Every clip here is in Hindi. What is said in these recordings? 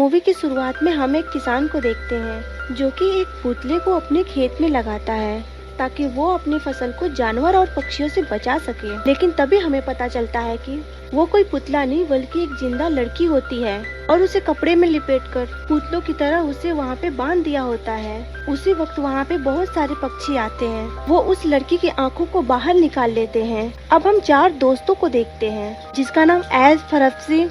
मूवी की शुरुआत में हम एक किसान को देखते हैं जो कि एक पुतले को अपने खेत में लगाता है ताकि वो अपनी फसल को जानवर और पक्षियों से बचा सके। लेकिन तभी हमें पता चलता है कि वो कोई पुतला नहीं बल्कि एक जिंदा लड़की होती है और उसे कपड़े में लिपेटकर पुतलों की तरह उसे वहाँ पे बांध दिया होता है। उसी वक्त वहाँ पे बहुत सारे पक्षी आते हैं, वो उस लड़की की आंखों को बाहर निकाल लेते हैं। अब हम 4 दोस्तों को देखते हैं जिसका नाम एज, फरफ्सी,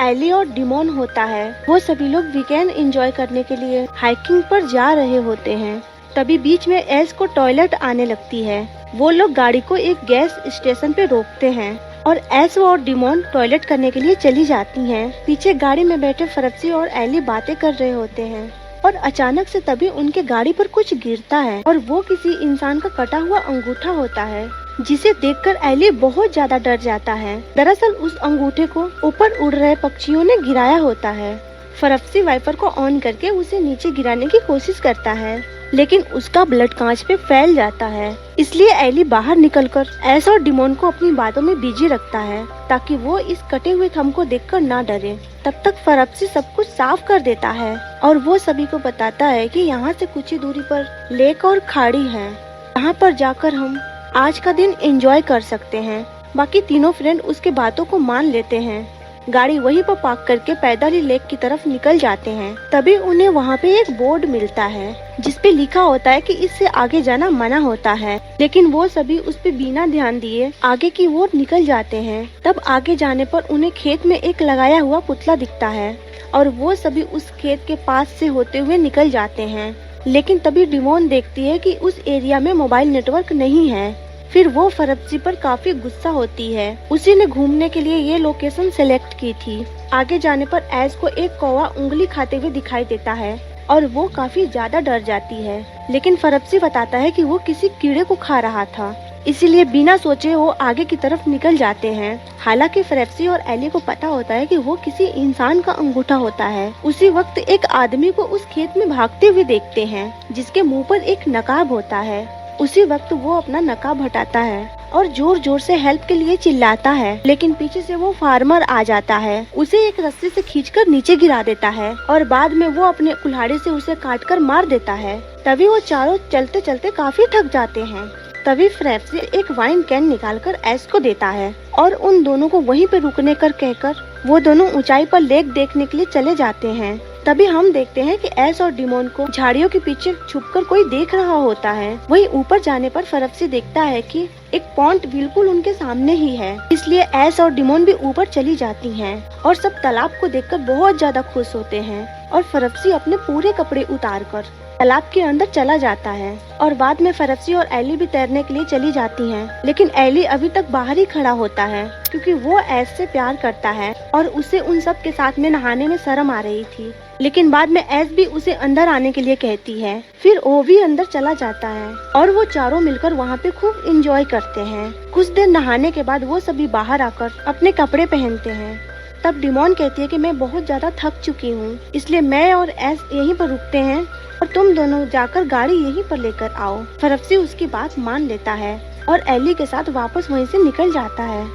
एली और डिमोन होता है। वो सभी लोग वीकेंड एंजॉय करने के लिए हाइकिंग पर जा रहे होते हैं। तभी बीच में एस को टॉयलेट आने लगती है। वो लोग गाड़ी को एक गैस स्टेशन पे रोकते हैं और एस और डिमोन टॉयलेट करने के लिए चली जाती हैं। पीछे गाड़ी में बैठे फरफ्सी और एली बातें कर रहे होते हैं और अचानक से तभी उनके गाड़ी पर कुछ गिरता है और वो किसी इंसान का कटा हुआ अंगूठा होता है जिसे देखकर एली बहुत ज्यादा डर जाता है। दरअसल उस अंगूठे को ऊपर उड़ रहे पक्षियों ने गिराया होता है। फरफ्सी वाइपर को ऑन करके उसे नीचे गिराने की कोशिश करता है लेकिन उसका ब्लड कांच पे फैल जाता है। इसलिए एली बाहर निकलकर एस और डिमोन को अपनी बातों में बिजी रखता है ताकि वो इस कटे हुए थंब को देखकर ना डरे। तब तक फरफ्सी सब कुछ साफ कर देता है और वो सभी को बताता है कि यहाँ से कुछ ही दूरी पर लेक और खाड़ी है, यहाँ पर जाकर हम आज का दिन एंजॉय कर सकते हैं। बाकी तीनों फ्रेंड उसके बातों को मान लेते हैं। गाड़ी वहीं पर पार्क करके पैदल ही लेक की तरफ निकल जाते हैं। तभी उन्हें वहाँ पे एक बोर्ड मिलता है जिसपे लिखा होता है कि इससे आगे जाना मना होता है, लेकिन वो सभी उस पे बिना ध्यान दिए आगे की ओर निकल जाते हैं। तब आगे जाने पर उन्हें खेत में एक लगाया हुआ पुतला दिखता है और वो सभी उस खेत के पास से होते हुए निकल जाते हैं। लेकिन तभी डिमोन देखती है कि उस एरिया में मोबाइल नेटवर्क नहीं है। फिर वो फरफ्सी पर काफी गुस्सा होती है, उसी ने घूमने के लिए ये लोकेशन सेलेक्ट की थी। आगे जाने पर एस को एक कौवा उंगली खाते हुए दिखाई देता है और वो काफी ज्यादा डर जाती है। लेकिन फरफ्सी बताता है कि वो किसी कीड़े को खा रहा था, इसीलिए बिना सोचे वो आगे की तरफ निकल जाते हैं। हालांकि फरफ्सी और एली को पता होता है कि वो किसी इंसान का अंगूठा होता है। उसी वक्त एक आदमी को उस खेत में भागते हुए देखते हैं जिसके मुंह पर एक नकाब होता है। उसी वक्त वो अपना नकाब हटाता है और जोर जोर से हेल्प के लिए चिल्लाता है, लेकिन पीछे से वो फार्मर आ जाता है, उसे एक रस्सी से खींचकर नीचे गिरा देता है और बाद में वो अपने कुल्हाड़ी से उसे काटकर मार देता है। तभी वो चारों चलते चलते काफी थक जाते हैं। तभी फरफ्सी एक वाइन कैन निकालकर एस को देता है और उन दोनों को वहीं पे रुकने कर कहकर वो दोनों ऊंचाई पर लेक देखने के लिए चले जाते हैं। तभी हम देखते हैं कि एस और डिमोन को झाड़ियों के पीछे छुपकर कोई देख रहा होता है। वहीं ऊपर जाने पर फरफ्सी देखता है कि एक पॉन्ड बिल्कुल उनके सामने ही है, इसलिए एस और डिमोन भी ऊपर चली जाती हैं और सब तालाब को देखकर बहुत ज्यादा खुश होते हैं और फरफ्सी अपने पूरे कपड़े उतारकर तालाब के अंदर चला जाता है और बाद में फरफ्सी और एली भी तैरने के लिए चली जाती हैं। लेकिन एली अभी तक बाहर ही खड़ा होता है क्योंकि वो एस से प्यार करता है और उसे उन सब के साथ में नहाने में शर्म आ रही थी। लेकिन बाद में एस भी उसे अंदर आने के लिए कहती है, फिर वो भी अंदर चला जाता है और वो चारों मिलकर वहाँ पे खूब एंजॉय करते हैं। कुछ देर नहाने के बाद वो सभी बाहर आकर अपने कपड़े पहनते हैं। तब डिमोन कहती है कि मैं बहुत ज्यादा थक चुकी हूँ, इसलिए मैं और एस यहीं पर रुकते हैं और तुम दोनों जाकर गाड़ी यहीं पर लेकर आओ। फरफ्सी उसकी बात मान लेता है और एली के साथ वापस वहीं से निकल जाता है।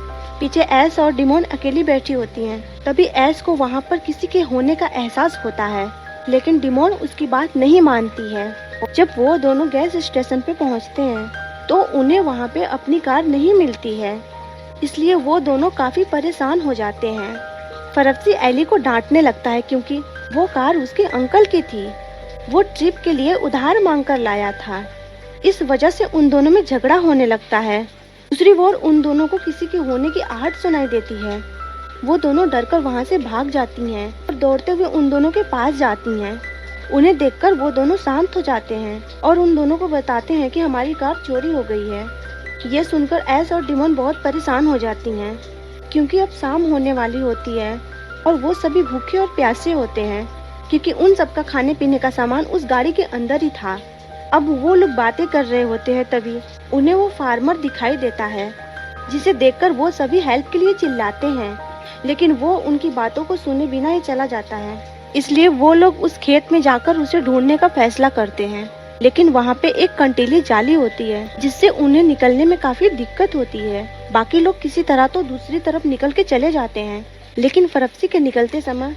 पीछे एस और डिमोन अकेली बैठी होती हैं। तभी एस को वहाँ पर किसी के होने का एहसास होता है, लेकिन डिमोन उसकी बात नहीं मानती है। जब वो दोनों गैस स्टेशन पे पहुँचते हैं तो उन्हें वहाँ पे अपनी कार नहीं मिलती है, इसलिए वो दोनों काफी परेशान हो जाते हैं। फरफ्सी एली को डांटने लगता है क्योंकि वो कार उसके अंकल की थी, वो ट्रिप के लिए उधार मांग कर लाया था। इस वजह से उन दोनों में झगड़ा होने लगता है। दूसरी ओर उन दोनों को किसी के होने की आहट सुनाई देती है। वो दोनों डरकर वहाँ से भाग जाती हैं और दौड़ते हुए उन दोनों के पास जाती हैं। उन्हें देखकर वो दोनों शांत हो जाते हैं और उन दोनों को बताते हैं कि हमारी कार चोरी हो गई है। ये सुनकर एस और डिमोन बहुत परेशान हो जाती हैं क्योंकि अब शाम होने वाली होती है और वो सभी भूखे और प्यासे होते हैं क्योंकि उन सबका खाने पीने का सामान उस गाड़ी के अंदर ही था। अब वो लोग बातें कर रहे होते हैं, तभी उन्हें वो फार्मर दिखाई देता है जिसे देखकर वो सभी हेल्प के लिए चिल्लाते हैं, लेकिन वो उनकी बातों को सुने बिना ही चला जाता है। इसलिए वो लोग उस खेत में जाकर उसे ढूंढने का फैसला करते हैं, लेकिन वहाँ पे एक कंटीली जाली होती है जिससे उन्हें निकलने में काफी दिक्कत होती है। बाकी लोग किसी तरह तो दूसरी तरफ निकल के चले जाते हैं, लेकिन फरफ्सी के निकलते समय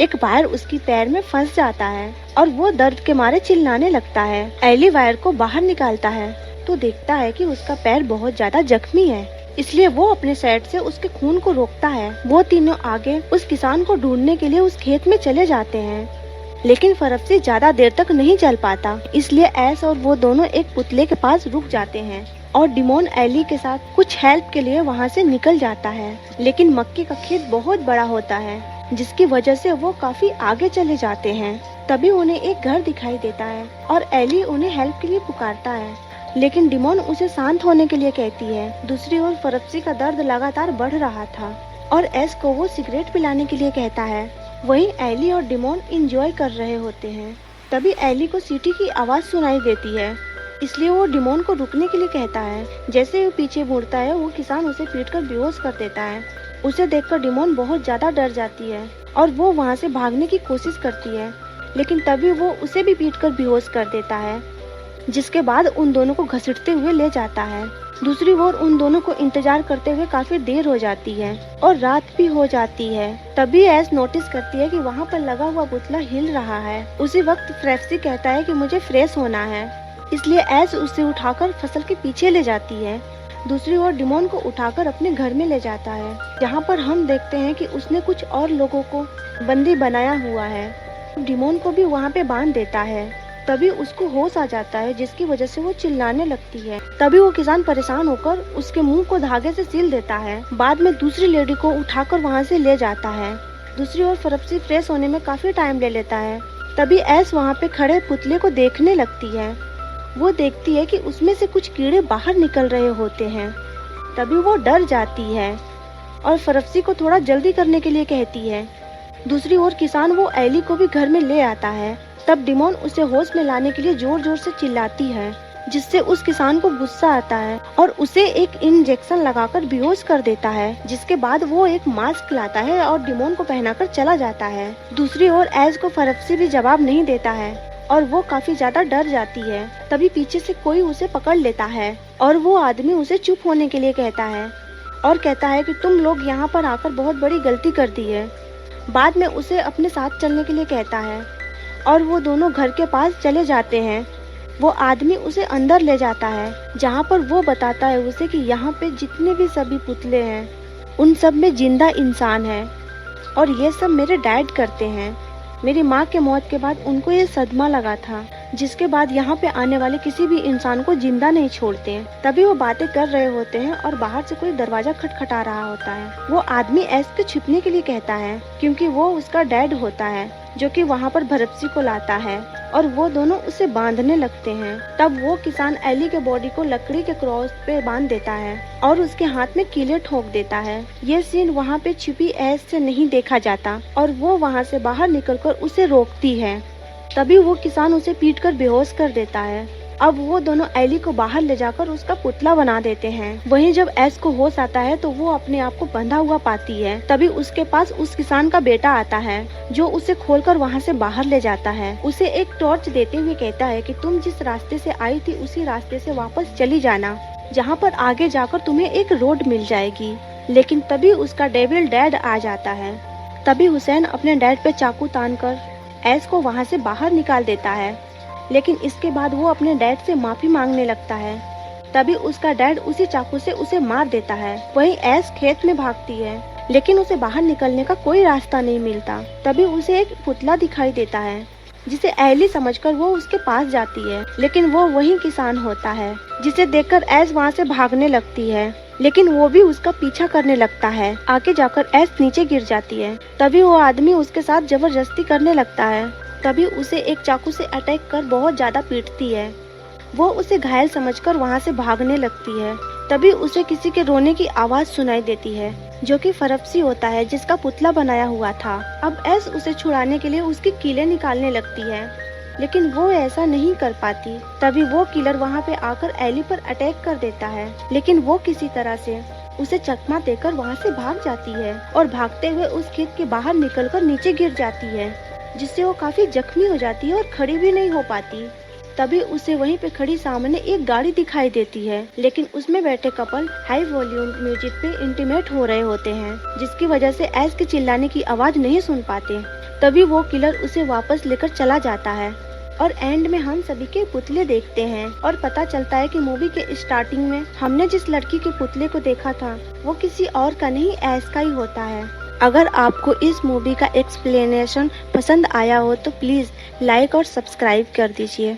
एक वायर उसकी पैर में फंस जाता है और वो दर्द के मारे चिल्लाने लगता है। एली वायर को बाहर निकालता है तो देखता है कि उसका पैर बहुत ज्यादा जख्मी है, इसलिए वो अपने साइड से उसके खून को रोकता है। वो तीनों आगे उस किसान को ढूंढने के लिए उस खेत में चले जाते हैं, लेकिन फरफ्सी ज्यादा देर तक नहीं चल पाता, इसलिए एस और वो दोनों एक पुतले के पास रुक जाते हैं और डिमोन एली के साथ कुछ हेल्प के लिए वहाँ से निकल जाता है। लेकिन मक्के का खेत बहुत बड़ा होता है, जिसकी वजह से वो काफी आगे चले जाते हैं। तभी उन्हें एक घर दिखाई देता है और एली उन्हें हेल्प के लिए पुकारता है, लेकिन डिमोन उसे शांत होने के लिए कहती है। दूसरी ओर फरफ्सी का दर्द लगातार बढ़ रहा था और एस को वो सिगरेट पिलाने के लिए कहता है। वहीं एली और डिमोन एंजॉय कर रहे होते हैं। तभी एली को सीटी की आवाज सुनाई देती है, इसलिए वो डिमोन को रुकने के लिए कहता है। जैसे वो पीछे मुड़ता है, वो किसान उसे पीटकर बेहोश कर देता है। उसे देखकर डिमोन बहुत ज्यादा डर जाती है और वो वहाँ से भागने की कोशिश करती है, लेकिन तभी वो उसे भी पीटकर बेहोश कर देता है, जिसके बाद उन दोनों को घसीटते हुए ले जाता है। दूसरी ओर उन दोनों को इंतजार करते हुए काफी देर हो जाती है और रात भी हो जाती है। तभी एस नोटिस करती है कि वहाँ पर लगा हुआ पुतला हिल रहा है। उसी वक्त फ्रेफ्सी कहता है कि मुझे फ्रेश होना है, इसलिए एस उसे उठाकर फसल के पीछे ले जाती है। दूसरी ओर डिमोन को उठाकर अपने घर में ले जाता है, जहाँ पर हम देखते हैं कि उसने कुछ और लोगों को बंदी बनाया हुआ है। डिमोन को भी वहाँ पे बांध देता है। तभी उसको होश आ जाता है, जिसकी वजह से वो चिल्लाने लगती है। तभी वो किसान परेशान होकर उसके मुंह को धागे से सील देता है। बाद में दूसरी लेडी को उठाकर वहाँ से ले जाता है। दूसरी ओर फरफ्सी फ्रेश होने में काफी टाइम ले लेता है। तभी एस वहाँ पे खड़े पुतले को देखने लगती है। वो देखती है कि उसमें से कुछ कीड़े बाहर निकल रहे होते हैं। तभी वो डर जाती है और फरफ्सी को थोड़ा जल्दी करने के लिए कहती है। दूसरी ओर किसान वो एली को भी घर में ले आता है। तब डिमोन उसे होश में लाने के लिए जोर जोर से चिल्लाती है, जिससे उस किसान को गुस्सा आता है और उसे एक इंजेक्शन लगाकर बेहोश कर देता है। जिसके बाद वो एक मास्क लाता है और डिमोन को पहनाकर चला जाता है। दूसरी ओर एज को फरफ्सी भी जवाब नहीं देता है और वो काफी ज्यादा डर जाती है। तभी पीछे से कोई उसे पकड़ लेता है और वो आदमी उसे चुप होने के लिए कहता है और कहता है कि तुम लोग यहाँ पर आकर बहुत बड़ी गलती कर दी है। बाद में उसे अपने साथ चलने के लिए कहता है और वो दोनों घर के पास चले जाते हैं। वो आदमी उसे अंदर ले जाता है, जहाँ पर वो बताता है उसे कि यहाँ पे जितने भी सभी पुतले हैं उन सब में जिंदा इंसान है और ये सब मेरे डैड करते हैं। मेरी माँ के मौत के बाद उनको ये सदमा लगा था, जिसके बाद यहाँ पे आने वाले किसी भी इंसान को जिंदा नहीं छोड़ते हैं। तभी वो बातें कर रहे होते हैं और बाहर से कोई दरवाजा खटखटा रहा होता है। वो आदमी एस को छिपने के लिए कहता है, क्योंकि वो उसका डैड होता है, जो कि वहाँ पर भरप्सी को लाता है और वो दोनों उसे बांधने लगते हैं। तब वो किसान एली के बॉडी को लकड़ी के क्रॉस पे बांध देता है और उसके हाथ में कीले ठोक देता है। ये सीन वहाँ पे छिपी एस से नहीं देखा जाता और वो वहाँ से बाहर निकलकर उसे रोकती है। तभी वो किसान उसे पीटकर बेहोश कर देता है। अब वो दोनों एली को बाहर ले जाकर उसका पुतला बना देते हैं। वहीं जब एस को होश आता है तो वो अपने आप को बंधा हुआ पाती है। तभी उसके पास उस किसान का बेटा आता है, जो उसे खोलकर वहाँ से बाहर ले जाता है। उसे एक टॉर्च देते हुए कहता है कि तुम जिस रास्ते से आई थी उसी रास्ते से वापस चली जाना, जहाँ पर आगे जाकर तुम्हें एक रोड मिल जाएगी। लेकिन तभी उसका डेविल डैड आ जाता है। तभी हुसैन अपने डैड पे चाकू तानकर एस को वहाँ से बाहर निकाल देता है, लेकिन इसके बाद वो अपने डैड से माफी मांगने लगता है। तभी उसका डैड उसी चाकू से उसे मार देता है। वहीं एस खेत में भागती है, लेकिन उसे बाहर निकलने का कोई रास्ता नहीं मिलता। तभी उसे एक पुतला दिखाई देता है, जिसे एली समझकर वो उसके पास जाती है, लेकिन वो वही किसान होता है, जिसे देखकर एस वहाँ से भागने लगती है, लेकिन वो भी उसका पीछा करने लगता है। आगे जाकर एस नीचे गिर जाती है। तभी वो आदमी उसके साथ जबरदस्ती करने लगता है। तभी उसे एक चाकू से अटैक कर बहुत ज्यादा पीटती है। वो उसे घायल समझकर वहाँ से भागने लगती है। तभी उसे किसी के रोने की आवाज सुनाई देती है, जो कि फरफ्सी होता है, जिसका पुतला बनाया हुआ था। अब एस उसे छुड़ाने के लिए उसकी कीलें निकालने लगती है, लेकिन वो ऐसा नहीं कर पाती। तभी वो किलर वहाँ पे आकर एली पर अटैक कर देता है, लेकिन वो किसी तरह से उसे चकमा देकर वहाँ से भाग जाती है और भागते हुए उस खेत के बाहर निकलकर नीचे गिर जाती है, जिससे वो काफी जख्मी हो जाती है और खड़ी भी नहीं हो पाती। तभी उसे वहीं पे खड़ी सामने एक गाड़ी दिखाई देती है, लेकिन उसमें बैठे कपल हाई वॉल्यूम म्यूजिक पे इंटीमेट हो रहे होते हैं, जिसकी वजह से एस के चिल्लाने की आवाज नहीं सुन पाते। तभी वो किलर उसे वापस लेकर चला जाता है और एंड में हम सभी के पुतले देखते हैं और पता चलता है कि मूवी के स्टार्टिंग में हमने जिस लड़की के पुतले को देखा था वो किसी और का नहीं, ऐश का ही होता है। अगर आपको इस मूवी का एक्सप्लेनेशन पसंद आया हो तो प्लीज लाइक और सब्सक्राइब कर दीजिए।